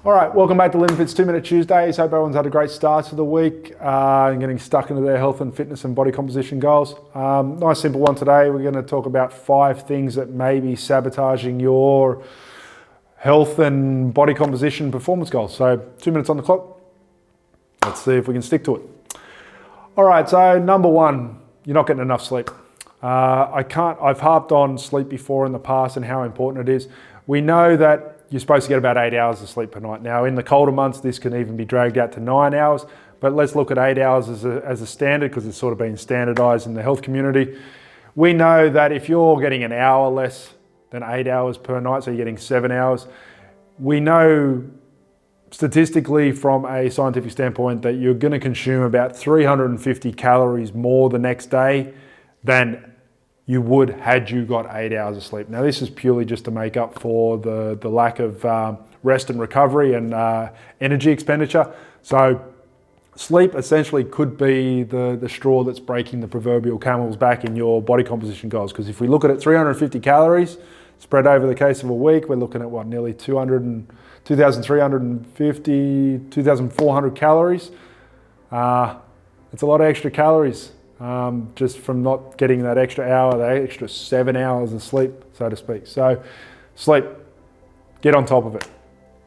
All right, welcome back to Living Fit's 2 Minute Tuesdays. Hope everyone's had a great start to the week and getting stuck into their health and fitness and body composition goals. Nice simple one today. We're going to talk about 5 things that may be sabotaging your health and body composition performance goals. So 2 minutes on the clock. Let's see if we can stick to it. All right, so number 1, you're not getting enough sleep. I've harped on sleep before in the past and how important it is. We know that you're supposed to get about 8 hours of sleep per night. Now, in the colder months, this can even be dragged out to 9 hours, but let's look at 8 hours as a standard because it's sort of been standardized in the health community. We know that if you're getting an hour less than 8 hours per night, so you're getting 7 hours, we know statistically from a scientific standpoint that you're going to consume about 350 calories more the next day than you would had you got 8 hours of sleep. Now, this is purely just to make up for the lack of rest and recovery and energy expenditure. So sleep essentially could be the straw that's breaking the proverbial camel's back in your body composition goals. Because if we look at it, 350 calories spread over the case of a week, we're looking at what, nearly 2,350, 2,400 calories. It's a lot of extra calories. Just from not getting that extra hour, that extra 7 hours of sleep, so to speak. So sleep, get on top of it.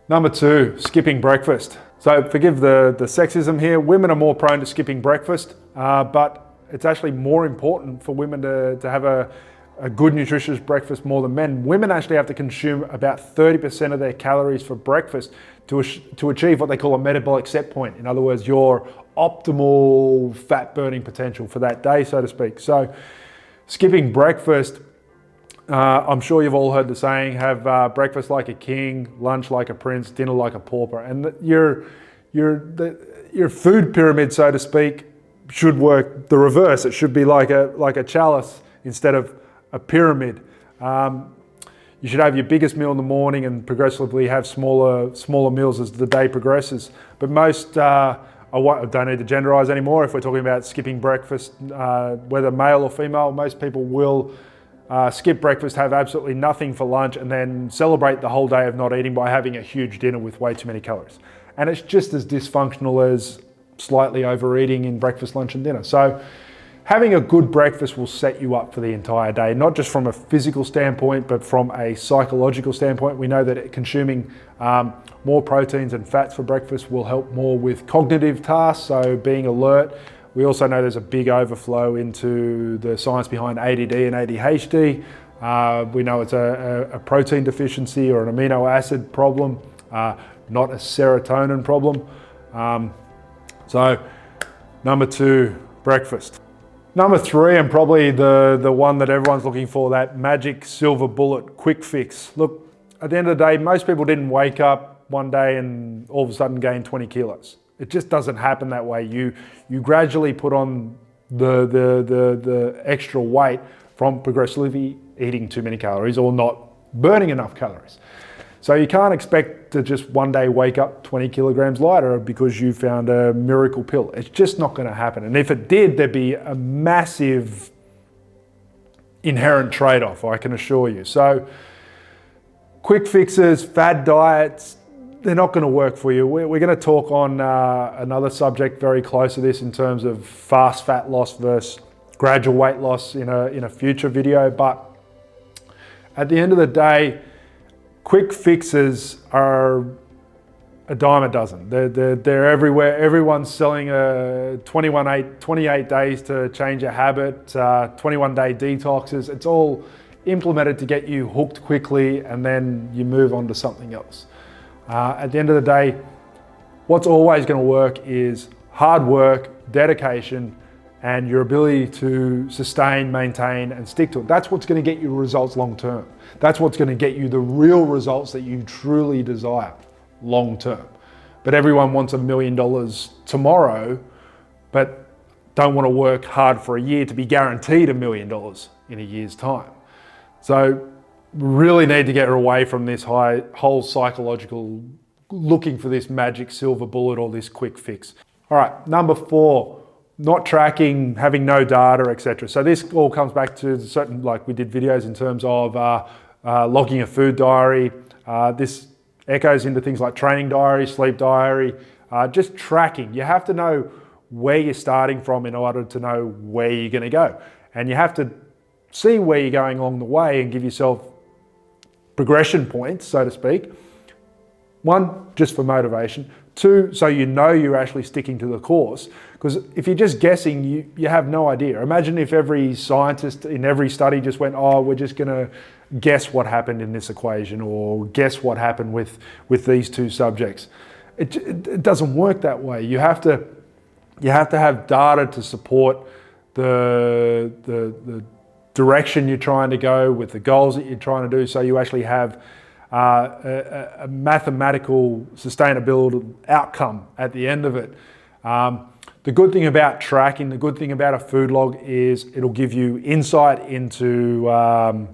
Number 2, skipping breakfast. So forgive the sexism here. Women are more prone to skipping breakfast, but it's actually more important for women to have a good nutritious breakfast more than men. Women actually have to consume about 30% of their calories for breakfast to achieve what they call a metabolic set point. In other words, your optimal fat burning potential for that day, so to speak. So skipping breakfast, I'm sure you've all heard the saying, have breakfast like a king, lunch like a prince, dinner like a pauper. And your food pyramid, so to speak, should work the reverse. It should be like a chalice instead of a pyramid. You should have your biggest meal in the morning and progressively have smaller meals as the day progresses. But most, I don't need to genderize anymore. If we're talking about skipping breakfast, whether male or female, most people will skip breakfast, have absolutely nothing for lunch, and then celebrate the whole day of not eating by having a huge dinner with way too many calories. And it's just as dysfunctional as slightly overeating in breakfast, lunch, and dinner. So having a good breakfast will set you up for the entire day, not just from a physical standpoint, but from a psychological standpoint. We know that consuming more proteins and fats for breakfast will help more with cognitive tasks, so being alert. We also know there's a big overflow into the science behind ADD and ADHD. We know it's a protein deficiency or an amino acid problem, not a serotonin problem. So number 2, breakfast. Number 3, and probably the one that everyone's looking for, that magic silver bullet quick fix. Look, at the end of the day, most people didn't wake up one day and all of a sudden gain 20 kilos. It just doesn't happen that way. You gradually put on the extra weight from progressively eating too many calories or not burning enough calories. So you can't expect to just one day wake up 20 kilograms lighter because you found a miracle pill. It's just not going to happen. And if it did, there'd be a massive inherent trade-off, I can assure you. So quick fixes, fad diets, they're not going to work for you. We're going to talk on another subject very close to this in terms of fast fat loss versus gradual weight loss in a future video. But at the end of the day, quick fixes are a dime a dozen. They're everywhere. Everyone's selling 28 days to change a habit, 21-day detoxes. It's all implemented to get you hooked quickly and then you move on to something else. At the end of the day, what's always going to work is hard work, dedication, and your ability to sustain, maintain, and stick to it. That's what's going to get you results long term. That's what's going to get you the real results that you truly desire long term. But everyone wants $1 million tomorrow, but don't want to work hard for a year to be guaranteed $1 million in a year's time. So really need to get away from this whole psychological looking for this magic silver bullet or this quick fix. All right, number 4, not tracking, having no data, etc. So this all comes back to certain, like we did videos in terms of logging a food diary. This echoes into things like training diary, sleep diary, just tracking. You have to know where you're starting from in order to know where you're going to go. And you have to see where you're going along the way and give yourself progression points, so to speak. One, just for motivation. Two, so you know you're actually sticking to the course. Because if you're just guessing, you have no idea. Imagine if every scientist in every study just went, oh, we're just going to guess what happened in this equation or guess what happened with these two subjects. It doesn't work that way. You have to have data to support the direction you're trying to go with the goals that you're trying to do, so you actually have a mathematical sustainability outcome at the end of it. The good thing about tracking, the good thing about a food log is it'll give you insight into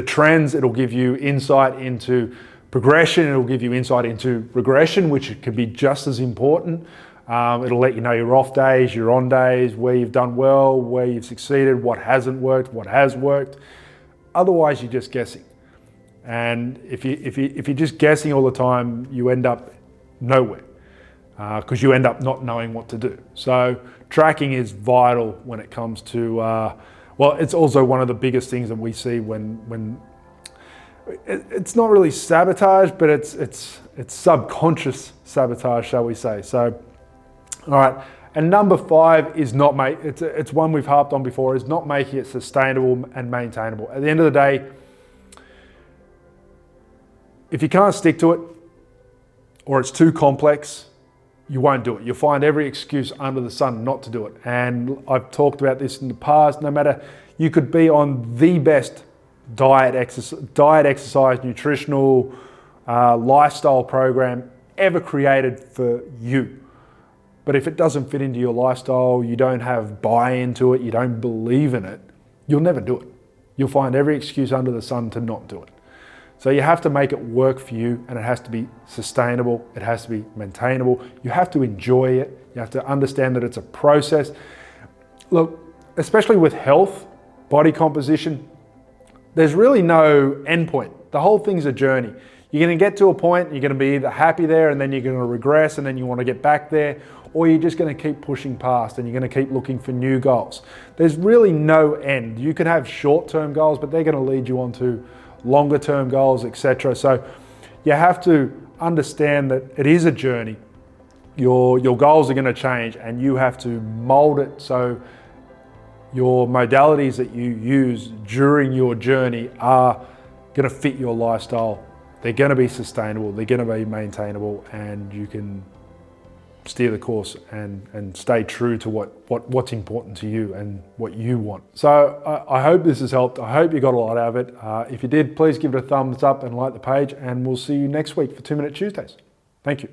trends, it'll give you insight into progression, it'll give you insight into regression, which can be just as important. It'll let you know your off days, your on days, where you've done well, where you've succeeded, what hasn't worked, what has worked. Otherwise, you're just guessing. And if you're just guessing all the time, you end up nowhere because you end up not knowing what to do. So tracking is vital when it comes to, well, it's also one of the biggest things that we see when it's not really sabotage, but it's subconscious sabotage, shall we say. So, all right. And number 5 is not it's one we've harped on before, is not making it sustainable and maintainable. At the end of the day, if you can't stick to it or it's too complex, you won't do it. You'll find every excuse under the sun not to do it. And I've talked about this in the past. No matter, you could be on the best diet, exercise, nutritional, lifestyle program ever created for you. But if it doesn't fit into your lifestyle, you don't have buy-in to it, you don't believe in it, you'll never do it. You'll find every excuse under the sun to not do it. So you have to make it work for you, and it has to be sustainable, it has to be maintainable. You have to enjoy it, you have to understand that it's a process. Look, especially with health, body composition, there's really no end point. The whole thing's a journey. You're going to get to a point, you're going to be either happy there and then you're going to regress and then you want to get back there, or you're just going to keep pushing past and you're going to keep looking for new goals. There's really no end. You can have short-term goals, but they're going to lead you on to longer-term goals, etc. So you have to understand that it is a journey. Your goals are going to change and you have to mold it so your modalities that you use during your journey are going to fit your lifestyle. They're going to be sustainable, they're going to be maintainable, and you can steer the course and stay true to what's important to you and what you want. So I hope this has helped. I hope you got a lot out of it. If you did, please give it a thumbs up and like the page, and we'll see you next week for 2 Minute Tuesdays. Thank you.